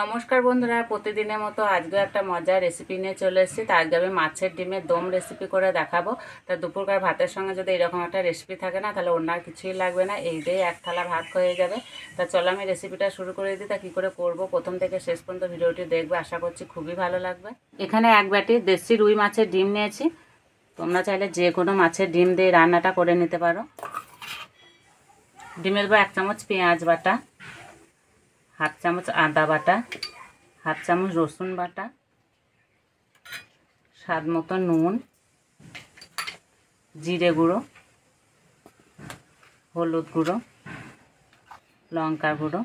নমস্কার বন্ধুরা, প্রতিদিনের মতো আজকে একটা মজার রেসিপি নিয়ে চলে এসেছি। তা আজকে আমি মাছের ডিমের দম রেসিপি করে দেখাবো। তা দুপুরকার ভাতের সঙ্গে যদি এরকম একটা রেসিপি থাকে না, তাহলে অন্য আর কিছুই লাগবে না, এই দিয়ে এক থালা ভাত হয়ে যাবে। তা চলো আমি রেসিপিটা শুরু করে দিই। তা কী করে করব, প্রথম থেকে শেষ পর্যন্ত ভিডিওটি দেখবে, আশা করছি খুবই ভালো লাগবে। এখানে এক বাটি দেশি রুই মাছের ডিম নিয়েছি। তোমরা চাইলে যে কোনো মাছের ডিম দিয়ে রান্নাটা করে নিতে পারো। ডিমের বা 1 চামচ পেঁয়াজ বাটা, হাফ চামচ আদা বাটা, হাফ চামচ রসুন বাটা, স্বাদ মতো নুন, জিরে গুঁড়ো, হলুদ গুঁড়ো, লঙ্কা গুঁড়ো,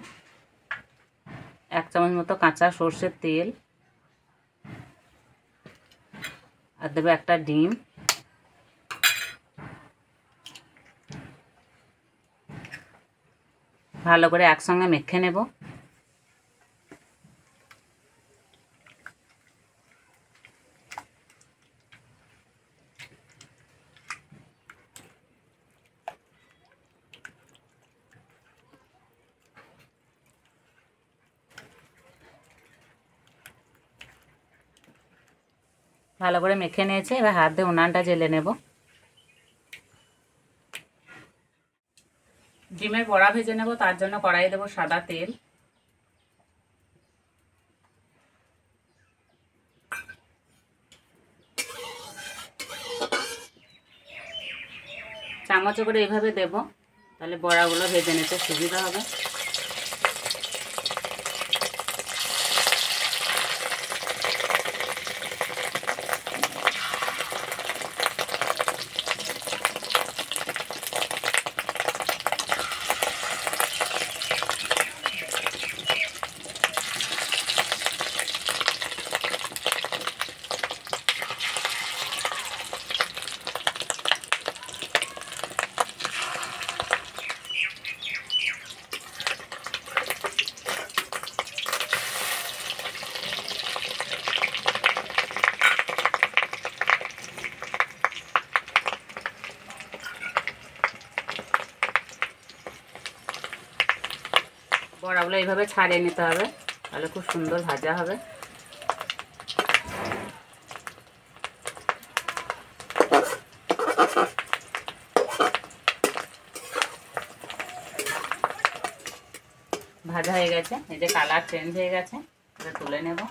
1 চামচ মতো কাঁচা সর্ষের তেল, আর দেবো একটা ডিম। ভালো করে একসঙ্গে মেখে নেব। ভালো করে মেখে নিয়েছি, এবার হাত দিয়ে উনানটা জ্বেলে নেব। ডিমের বড়া ভেজে নেব, তার জন্য কড়াইয়ে দেবো সাদা তেল। চামচে করে এইভাবে দেব, তাহলে বড়াগুলো ভেজে নিতে সুবিধা হবে। বড়াগুলো এইভাবে ছাড়িয়ে নিতে হবে, তাহলে খুব সুন্দর ভাজা হবে। ভাজা হয়ে গেছে, এই যে কালার চেঞ্জ হয়ে গেছে, এটা তুলে নেব।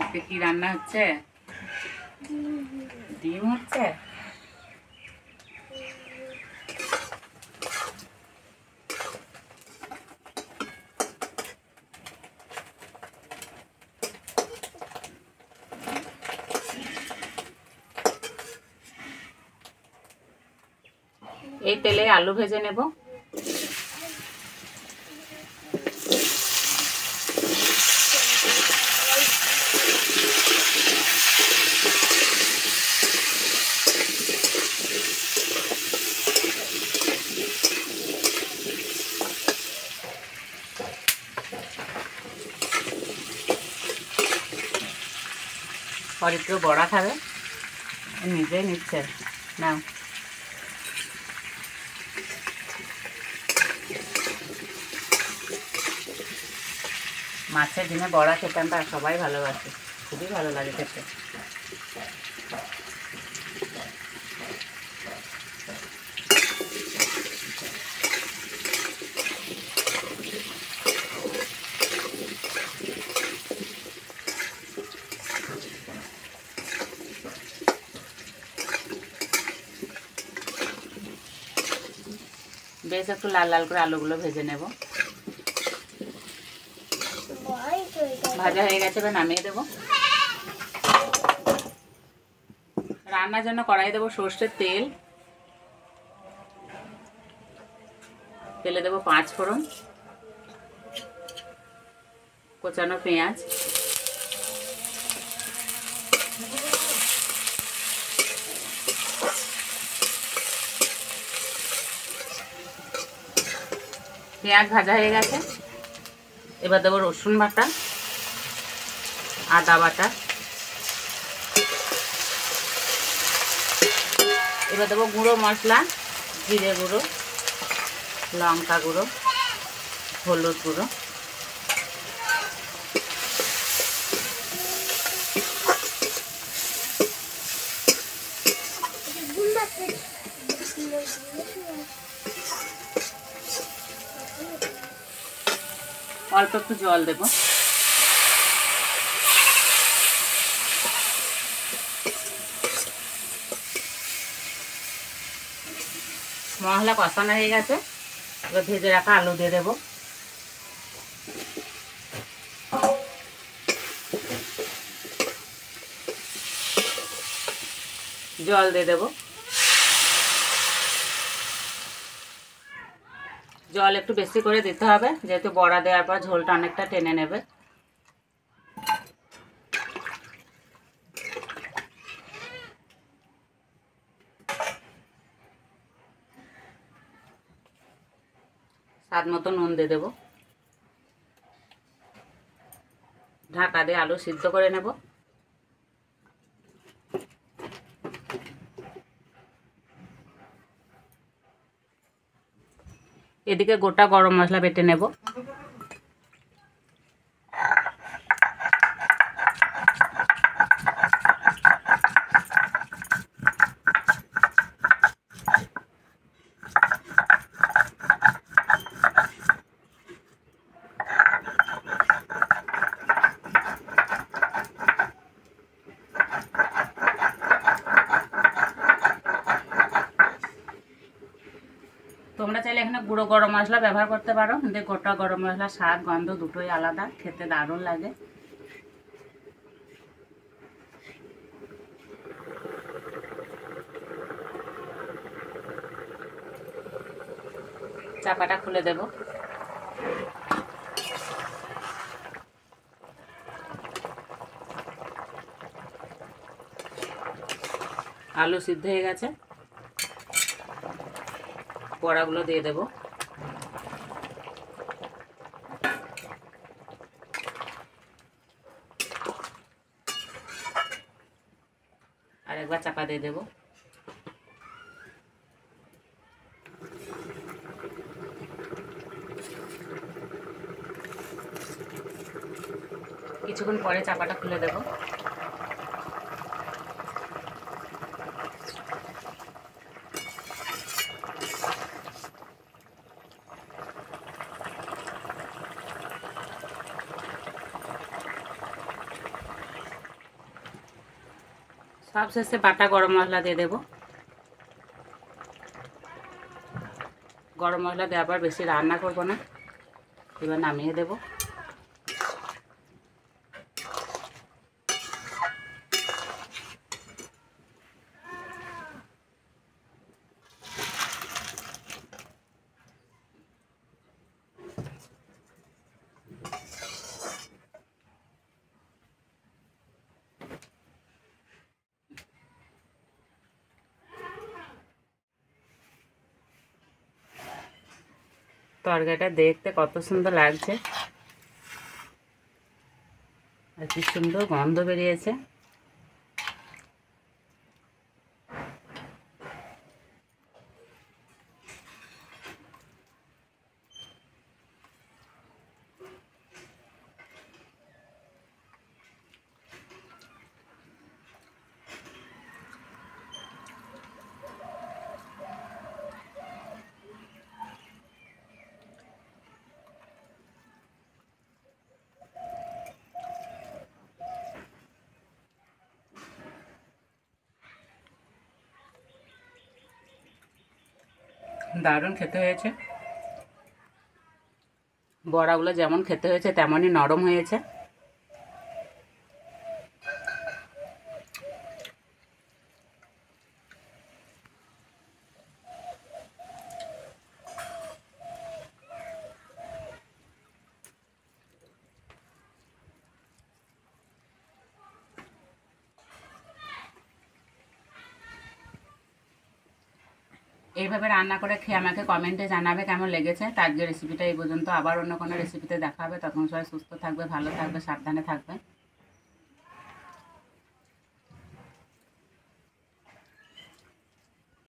আজকে কি রান্না হচ্ছে? ডিম হচ্ছে। এই তেলে আলু ভেজে নেব। পরিত্র বড়া খাবে, নিজেই নিচ্ছে না। মাছের ডিমে বড়া খেতে আমরা সবাই ভালোবাসি, খুবই ভালো লাগে খেতে। বেশ একটু লাল লাল করে আলুগুলো ভেজে নেব। ভাজা হয়ে গেছে, এবার নামিয়ে দেবো। রান্নার জন্য কড়াই দেবো সর্ষের তেল, তেলে দেবো 5 ফোড়ন, কোচানো পেঁয়াজ, পেঁয়াজ ভাজা হয়ে গেছে, এবার দেবো রসুন বাটা, আদা বাটা, এবার দেবো গুঁড়ো মশলা, জিরে গুঁড়ো, লঙ্কা গুঁড়ো, হলুদ গুঁড়ো, অল্প একটু জল দেবো। মশলা কষানো হয়ে গেছে, এবার ভেজে রাখা আলু দিয়ে দেবো। জল দিয়ে দেবো। জল একটু বেশি করে দিতে হবে, যেহেতু বড়া দেওয়ার পর ঝোলটা অনেকটা টেনে নেবে। স্বাদ মতো নুন দিয়ে দেবো। ঢাকা দিয়ে আলু সিদ্ধ করে নেব। এদিকে গোটা গরম মশলা বেটে নেব। তোমরা চাইলে এখানে গুঁড়ো গরম মশলা ব্যবহার করতে পারো, কিন্তু গোটা গরম মশলা স্বাদ গন্ধ দুটোই আলাদা, খেতে দারুণ লাগে। চাপাটা খুলে দেব। আলু সিদ্ধ হয়ে গেছে, বড়াগুলো দিয়ে দেব। আর একবার চাপা দিয়ে দেব। কিছুক্ষণ পরে চাপাটা খুলে দেব। সবশেষে বাটা গরম মশলা দিয়ে দেব। গরম মশলা দেওয়ার পর বেশি রান্না করব না, এবার নামিয়ে দেব। তরকারিটা দেখতে কত সুন্দর লাগছে, আর কি সুন্দর গন্ধ বেরিয়েছে। দারুণ খেতে হয়েছে। বড়াগুলো যেমন খেতে হয়েছে তেমনই নরম হয়েছে। এইভাবে রান্না করে খেয়ে আমাকে কমেন্টে জানাবে কেমন লেগেছে। তো আজকের রেসিপিটা এই পর্যন্ত, আবার অন্য কোনো রেসিপিতে দেখা হবে। তখন সবাই সুস্থ থাকবে, ভালো থাকবে, সাবধানে থাকবে।